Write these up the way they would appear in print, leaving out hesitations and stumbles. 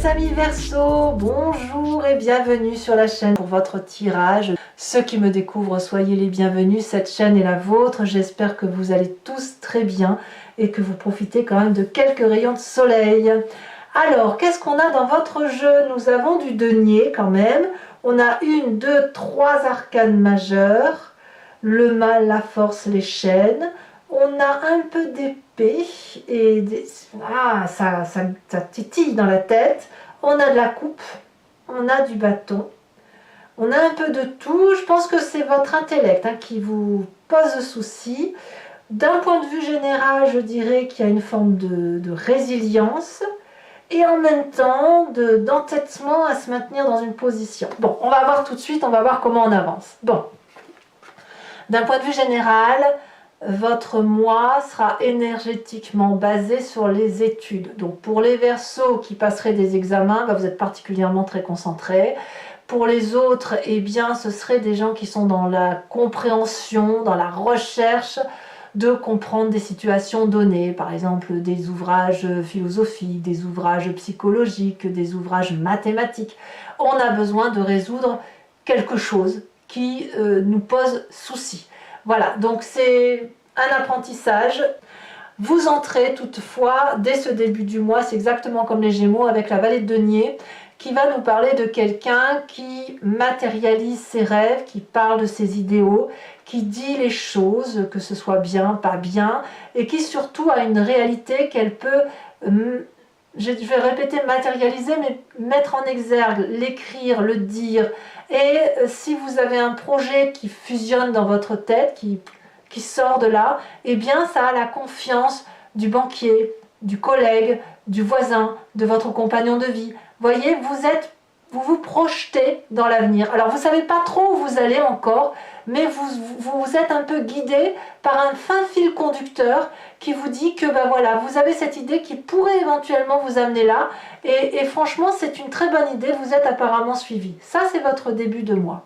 amis Verseau, bonjour et bienvenue sur la chaîne pour votre tirage. Ceux qui me découvrent, soyez les bienvenus, cette chaîne est la vôtre. J'espère que vous allez tous très bien et que vous profitez quand même de quelques rayons de soleil. Alors, qu'est-ce qu'on a dans votre jeu? Nous avons du denier quand même. On a 1, 2, 3 arcanes majeures. Le mal, la force, les chaînes. On a un peu d'épée et ça titille dans la tête. On a de la coupe, on a du bâton, on a un peu de tout. Je pense que c'est votre intellect qui vous pose souci. D'un point de vue général, je dirais qu'il y a une forme de résilience et en même temps d'entêtement à se maintenir dans une position. Bon, on va voir tout de suite, on va voir comment on avance. Bon, d'un point de vue général, votre mois sera énergétiquement basé sur les études. Donc pour les Verseaux qui passeraient des examens, vous êtes particulièrement très concentrés. Pour les autres, eh bien, ce seraient des gens qui sont dans la compréhension, dans la recherche de comprendre des situations données, par exemple des ouvrages philosophiques, des ouvrages psychologiques, des ouvrages mathématiques. On a besoin de résoudre quelque chose qui nous pose souci. Voilà, donc c'est un apprentissage. Vous entrez toutefois, dès ce début du mois, c'est exactement comme les Gémeaux avec la vallée de denier, qui va nous parler de quelqu'un qui matérialise ses rêves, qui parle de ses idéaux, qui dit les choses, que ce soit bien, pas bien, et qui surtout a une réalité qu'elle peut, je vais répéter matérialiser, mais mettre en exergue, l'écrire, le dire. Et si vous avez un projet qui fusionne dans votre tête, qui sort de là, eh bien ça a la confiance du banquier, du collègue, du voisin, de votre compagnon de vie. Voyez, vous vous projetez dans l'avenir. Alors vous ne savez pas trop où vous allez encore, mais vous êtes un peu guidé par un fin fil conducteur qui vous dit que voilà, vous avez cette idée qui pourrait éventuellement vous amener là. Et franchement, c'est une très bonne idée, vous êtes apparemment suivi. Ça, c'est votre début de mois.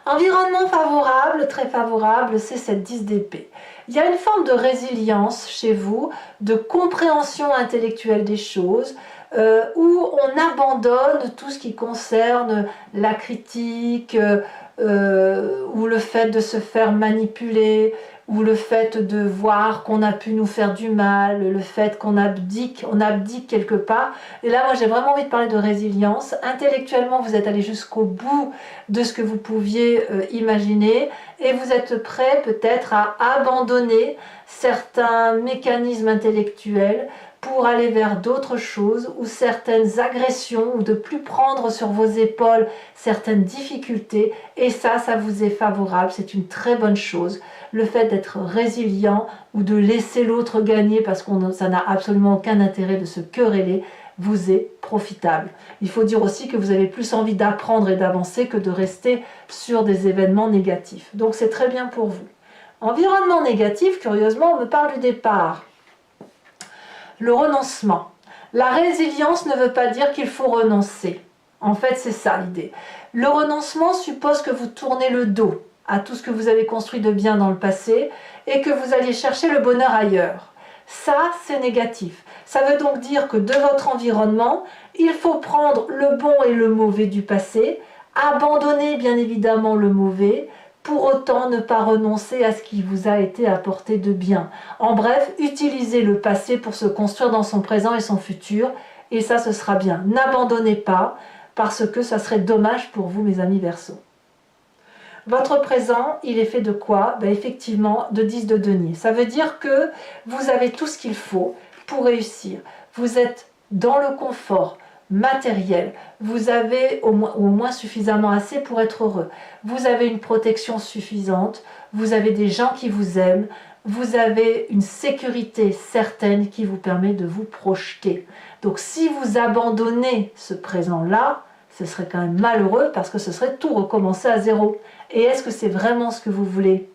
Environnement favorable, très favorable, c'est cette 10 d'épée. Il y a une forme de résilience chez vous, de compréhension intellectuelle des choses, où on abandonne tout ce qui concerne la critique, ou le fait de se faire manipuler, ou le fait de voir qu'on a pu nous faire du mal, le fait qu'on abdique quelque part. Et là, moi, j'ai vraiment envie de parler de résilience. Intellectuellement, vous êtes allé jusqu'au bout de ce que vous pouviez imaginer et vous êtes prêt peut-être à abandonner certains mécanismes intellectuels pour aller vers d'autres choses ou certaines agressions ou de plus prendre sur vos épaules certaines difficultés et ça vous est favorable, c'est une très bonne chose. Le fait d'être résilient ou de laisser l'autre gagner parce que ça n'a absolument aucun intérêt de se quereller vous est profitable. Il faut dire aussi que vous avez plus envie d'apprendre et d'avancer que de rester sur des événements négatifs. Donc c'est très bien pour vous. Environnement négatif, curieusement, on me parle du départ. Le renoncement. La résilience ne veut pas dire qu'il faut renoncer. En fait, c'est ça l'idée. Le renoncement suppose que vous tournez le dos à tout ce que vous avez construit de bien dans le passé et que vous alliez chercher le bonheur ailleurs. Ça, c'est négatif. Ça veut donc dire que de votre environnement, il faut prendre le bon et le mauvais du passé, abandonner bien évidemment le mauvais, pour autant ne pas renoncer à ce qui vous a été apporté de bien. En bref, utilisez le passé pour se construire dans son présent et son futur, et ça, ce sera bien. N'abandonnez pas, parce que ça serait dommage pour vous, mes amis Verseaux. Votre présent, il est fait de quoi? Effectivement, de 10 de denier. Ça veut dire que vous avez tout ce qu'il faut pour réussir. Vous êtes dans le confort matériel, vous avez au moins suffisamment assez pour être heureux, vous avez une protection suffisante, vous avez des gens qui vous aiment, vous avez une sécurité certaine qui vous permet de vous projeter. Donc si vous abandonnez ce présent-là, ce serait quand même malheureux parce que ce serait tout recommencer à zéro. Et est-ce que c'est vraiment ce que vous voulez?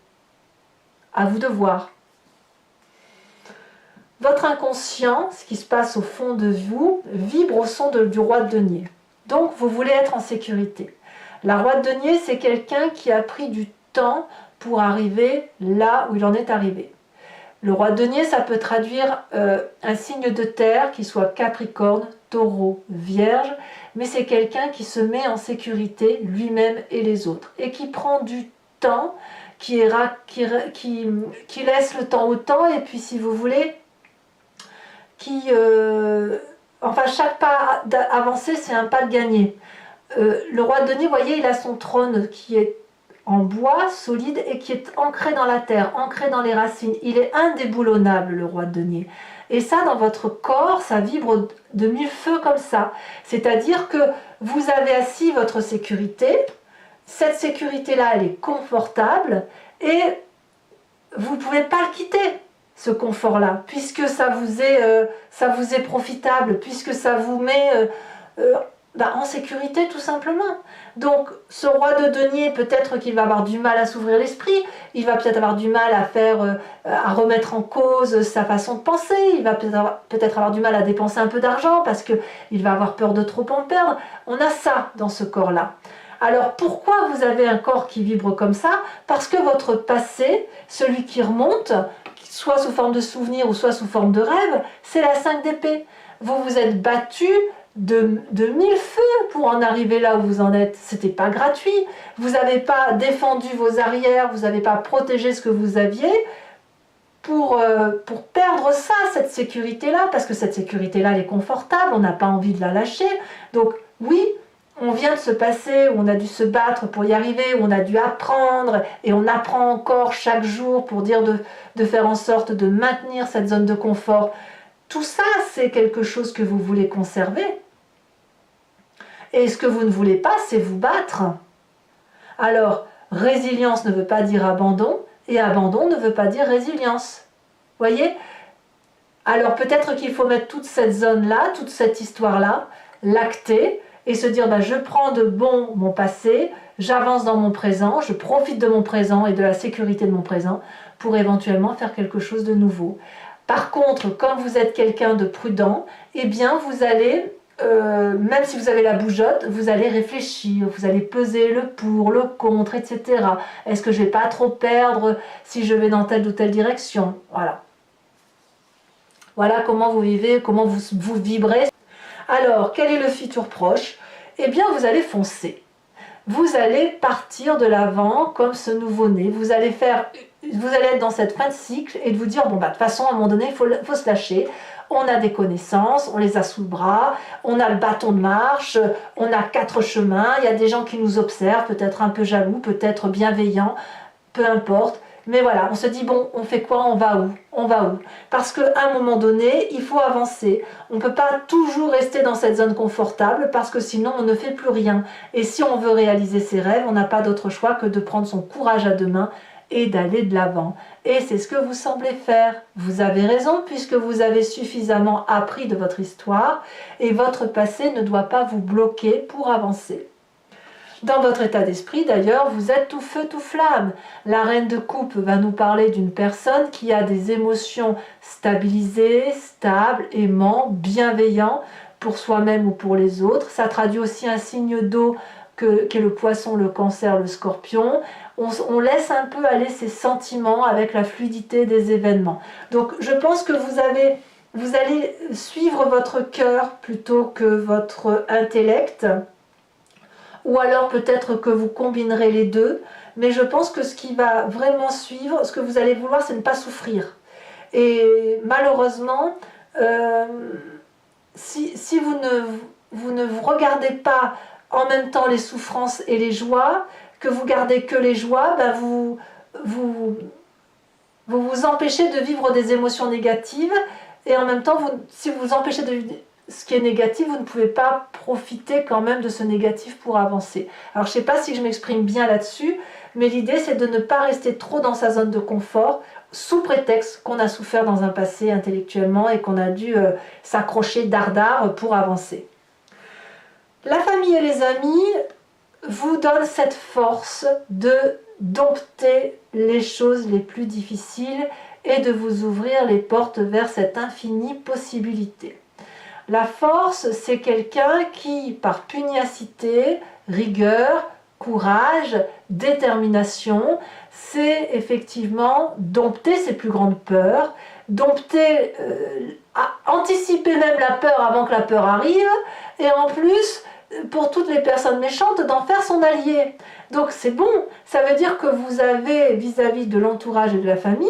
À vous de voir. Votre inconscient, ce qui se passe au fond de vous, vibre au son du roi de denier. Donc vous voulez être en sécurité. La roi de denier, c'est quelqu'un qui a pris du temps pour arriver là où il en est arrivé. Le roi de denier, ça peut traduire un signe de terre qui soit Capricorne, Taureau, Vierge, mais c'est quelqu'un qui se met en sécurité lui-même et les autres, et qui prend du temps, qui laisse le temps au temps, et puis si vous voulez, enfin chaque pas avancé c'est un pas de gagné. Le roi de denier, vous voyez, il a son trône qui est en bois solide et qui est ancré dans la terre, ancré dans les racines. Il est indéboulonnable, le roi de denier. Et ça, dans votre corps, ça vibre de mille feux comme ça. C'est-à-dire que vous avez assis votre sécurité. Cette sécurité-là, elle est confortable et vous ne pouvez pas le quitter, ce confort-là, puisque ça vous est profitable, puisque ça vous met en sécurité tout simplement. Donc ce roi de denier, peut-être qu'il va avoir du mal à s'ouvrir l'esprit, il va peut-être avoir du mal à remettre en cause sa façon de penser, il va peut-être avoir du mal à dépenser un peu d'argent parce qu'il va avoir peur de trop en perdre. On a ça dans ce corps-là. Alors pourquoi vous avez un corps qui vibre comme ça? Parce que votre passé, celui qui remonte, soit sous forme de souvenir ou soit sous forme de rêve, c'est la 5 d'épée. Vous vous êtes battu de mille feux pour en arriver là où vous en êtes. C'était pas gratuit. Vous n'avez pas défendu vos arrières, vous n'avez pas protégé ce que vous aviez pour perdre ça, cette sécurité-là, parce que cette sécurité-là, elle est confortable, on n'a pas envie de la lâcher. Donc oui, on vient de se passer, où on a dû se battre pour y arriver, où on a dû apprendre, et on apprend encore chaque jour pour dire de faire en sorte de maintenir cette zone de confort. Tout ça, c'est quelque chose que vous voulez conserver. Et ce que vous ne voulez pas, c'est vous battre. Alors, résilience ne veut pas dire abandon, et abandon ne veut pas dire résilience. Voyez? Alors peut-être qu'il faut mettre toute cette zone-là, toute cette histoire-là, l'acter, et se dire, je prends de bon mon passé, j'avance dans mon présent, je profite de mon présent et de la sécurité de mon présent pour éventuellement faire quelque chose de nouveau. Par contre, comme vous êtes quelqu'un de prudent, eh bien vous allez, même si vous avez la bougeotte, vous allez réfléchir, vous allez peser le pour, le contre, etc. Est-ce que je ne vais pas trop perdre si je vais dans telle ou telle direction? Voilà. Voilà comment vous vivez, comment vous vibrez. Alors, quel est le futur proche? Eh bien, vous allez foncer. Vous allez partir de l'avant comme ce nouveau-né. Vous allez être dans cette fin de cycle et de vous dire, de toute façon, à un moment donné, il faut se lâcher. On a des connaissances, on les a sous le bras, on a le bâton de marche, on a 4 chemins, il y a des gens qui nous observent, peut-être un peu jaloux, peut-être bienveillants, peu importe. Mais voilà, on se dit, bon, on fait quoi? On va où? On va où? Parce qu'à un moment donné, il faut avancer. On ne peut pas toujours rester dans cette zone confortable parce que sinon, on ne fait plus rien. Et si on veut réaliser ses rêves, on n'a pas d'autre choix que de prendre son courage à deux mains et d'aller de l'avant. Et c'est ce que vous semblez faire. Vous avez raison puisque vous avez suffisamment appris de votre histoire et votre passé ne doit pas vous bloquer pour avancer. Dans votre état d'esprit, d'ailleurs, vous êtes tout feu, tout flamme. La reine de coupe va nous parler d'une personne qui a des émotions stabilisées, stables, aimants, bienveillants pour soi-même ou pour les autres. Ça traduit aussi un signe d'eau qu'est le poisson, le cancer, le scorpion. On laisse un peu aller ses sentiments avec la fluidité des événements. Donc je pense que vous allez suivre votre cœur plutôt que votre intellect. Ou alors peut-être que vous combinerez les deux, mais je pense que ce qui va vraiment suivre, ce que vous allez vouloir, c'est ne pas souffrir. Et malheureusement, si vous ne vous regardez pas en même temps les souffrances et les joies, que vous gardez que les joies, vous vous empêchez de vivre des émotions négatives, et en même temps, si vous vous empêchez de vivre ce qui est négatif, vous ne pouvez pas profiter quand même de ce négatif pour avancer. Alors je ne sais pas si je m'exprime bien là-dessus, mais l'idée c'est de ne pas rester trop dans sa zone de confort, sous prétexte qu'on a souffert dans un passé intellectuellement et qu'on a dû s'accrocher dardard pour avancer. La famille et les amis vous donnent cette force de dompter les choses les plus difficiles et de vous ouvrir les portes vers cette infinie possibilité. La force, c'est quelqu'un qui, par pugnacité, rigueur, courage, détermination, sait effectivement dompter ses plus grandes peurs dompter, anticiper même la peur avant que la peur arrive, et en plus, pour toutes les personnes méchantes, d'en faire son allié. Donc c'est bon, ça veut dire que vous avez vis-à-vis de l'entourage et de la famille,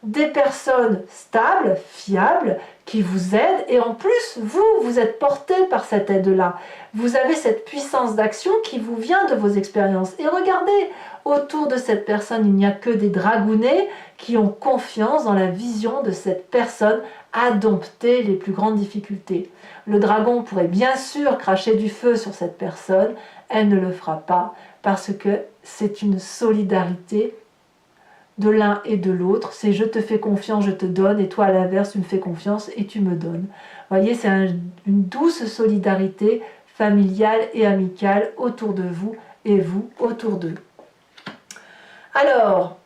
des personnes stables, fiables, qui vous aident, et en plus, vous êtes porté par cette aide-là. Vous avez cette puissance d'action qui vous vient de vos expériences. Et regardez, autour de cette personne, il n'y a que des dragounets qui ont confiance dans la vision de cette personne à dompter les plus grandes difficultés. Le dragon pourrait bien sûr cracher du feu sur cette personne, elle ne le fera pas, parce que c'est une solidarité de l'un et de l'autre, c'est je te fais confiance, je te donne, et toi à l'inverse, tu me fais confiance et tu me donnes. Vous voyez, c'est une douce solidarité familiale et amicale autour de vous et vous autour d'eux. Alors,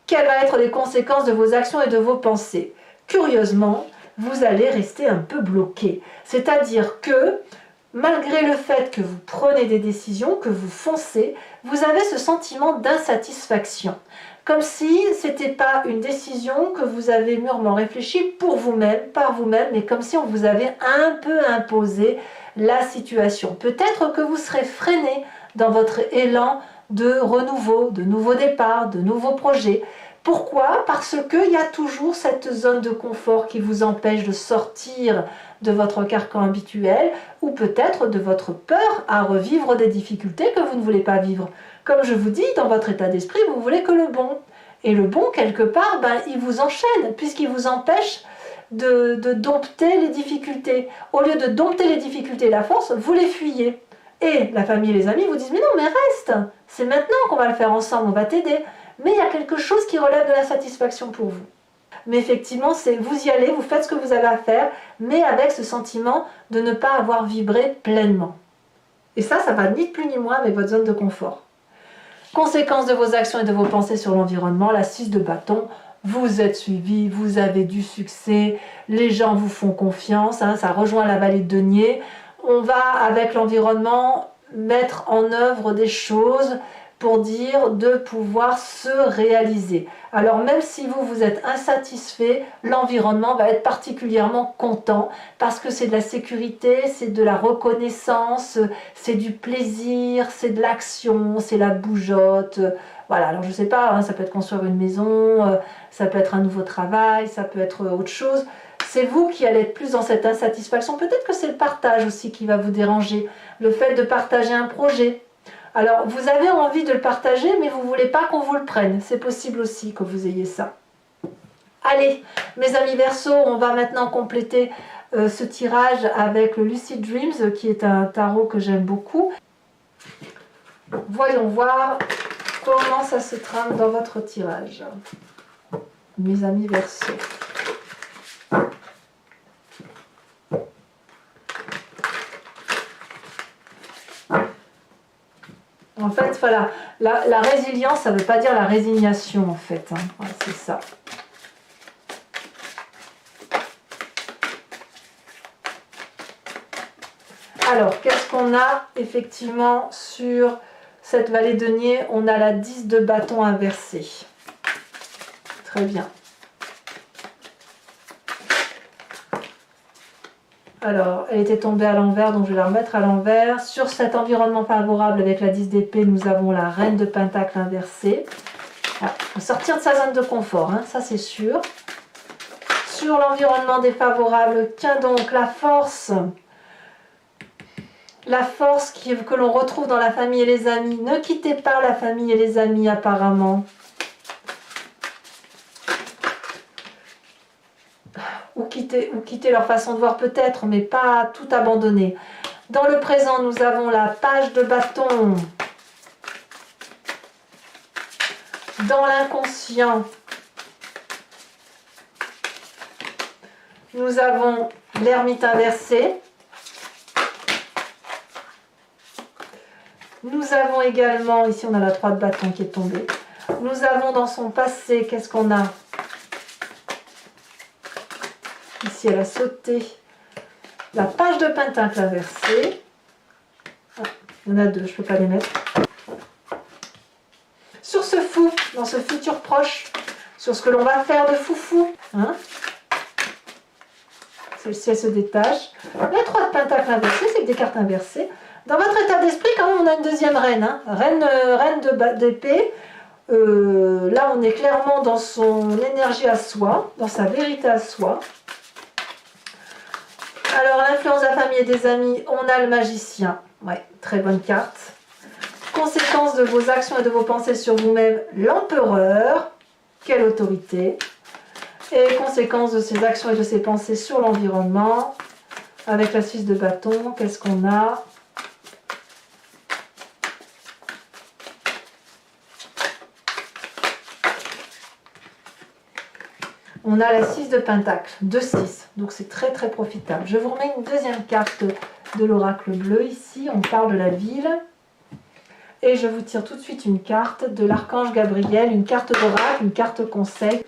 quelles vont être les conséquences de vos actions et de vos pensées? Curieusement, vous allez rester un peu bloqué. C'est-à-dire que, malgré le fait que vous prenez des décisions, que vous foncez, vous avez ce sentiment d'insatisfaction. Comme si ce n'était pas une décision que vous avez mûrement réfléchie pour vous-même, par vous-même, mais comme si on vous avait un peu imposé la situation. Peut-être que vous serez freiné dans votre élan de renouveau, de nouveaux départs, de nouveaux projets. Pourquoi? Parce qu'il y a toujours cette zone de confort qui vous empêche de sortir de votre carcan habituel ou peut-être de votre peur à revivre des difficultés que vous ne voulez pas vivre. Comme je vous dis, dans votre état d'esprit, vous voulez que le bon. Et le bon, quelque part, il vous enchaîne puisqu'il vous empêche de dompter les difficultés. Au lieu de dompter les difficultés et la force, vous les fuyez. Et la famille et les amis vous disent « Mais non, mais reste, c'est maintenant qu'on va le faire ensemble, on va t'aider. » Mais il y a quelque chose qui relève de la satisfaction pour vous. Mais effectivement, c'est vous y allez, vous faites ce que vous avez à faire, mais avec ce sentiment de ne pas avoir vibré pleinement. Et ça va ni plus ni moins avec votre zone de confort. Conséquence de vos actions et de vos pensées sur l'environnement, la 6 de bâton, vous êtes suivi, vous avez du succès, les gens vous font confiance, ça rejoint la vallée de denier. On va, avec l'environnement, mettre en œuvre des choses pour dire de pouvoir se réaliser. Alors même si vous êtes insatisfait, l'environnement va être particulièrement content parce que c'est de la sécurité, c'est de la reconnaissance, c'est du plaisir, c'est de l'action, c'est la bougeotte. Voilà, alors je ne sais pas, ça peut être construire une maison, ça peut être un nouveau travail, ça peut être autre chose. C'est vous qui allez être plus dans cette insatisfaction. Peut-être que c'est le partage aussi qui va vous déranger, le fait de partager un projet. Alors, vous avez envie de le partager, mais vous ne voulez pas qu'on vous le prenne. C'est possible aussi que vous ayez ça. Allez, mes amis Verseaux, on va maintenant compléter ce tirage avec le Lucid Dreams, qui est un tarot que j'aime beaucoup. Voyons voir comment ça se trame dans votre tirage. Mes amis Verseaux. En fait, voilà, la résilience, ça ne veut pas dire la résignation, en fait. Voilà, c'est ça. Alors, qu'est-ce qu'on a effectivement sur cette vallée de denier? On a la 10 de bâton inversée. Très bien. Alors, elle était tombée à l'envers, donc je vais la remettre à l'envers. Sur cet environnement favorable avec la 10 d'épée, nous avons la reine de pentacle inversée. Il faut sortir de sa zone de confort, ça c'est sûr. Sur l'environnement défavorable, tiens donc la force. La force que l'on retrouve dans la famille et les amis. Ne quittez pas la famille et les amis apparemment. Ou quitter leur façon de voir peut-être, mais pas tout abandonner. Dans le présent, nous avons la page de bâton. Dans l'inconscient, nous avons l'ermite inversé. Nous avons également, ici on a la 3 de bâton qui est tombée. Nous avons dans son passé, qu'est-ce qu'on a? Ici, elle a sauté la page de pentacle inversée. Il y en a 2, je ne peux pas les mettre. Sur ce fou, dans ce futur proche, sur ce que l'on va faire de foufou. celle-ci elle se détache. La 3 de pentacle inversée, c'est que des cartes inversées. Dans votre état d'esprit, quand même, on a une deuxième reine, hein. Reine d'épée. Là, on est clairement dans son énergie à soi, dans sa vérité à soi. Alors, l'influence de la famille et des amis, on a le magicien. Ouais, très bonne carte. Conséquences de vos actions et de vos pensées sur vous-même, l'empereur. Quelle autorité. Et conséquences de ces actions et de ces pensées sur l'environnement. Avec la 6 de bâton, qu'est-ce qu'on a? On a la 6 de pentacle, 2-6, donc c'est très très profitable. Je vous remets une deuxième carte de l'oracle bleu ici, on parle de la ville. Et je vous tire tout de suite une carte de l'archange Gabriel, une carte d'oracle, une carte conseil.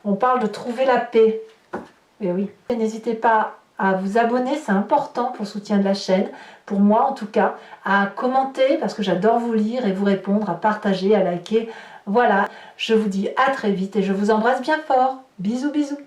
On parle de trouver la paix. Et oui. N'hésitez pas à vous abonner, c'est important pour le soutien de la chaîne, pour moi en tout cas, à commenter parce que j'adore vous lire et vous répondre, à partager, à liker. Voilà, je vous dis à très vite et je vous embrasse bien fort. Bisous bisous.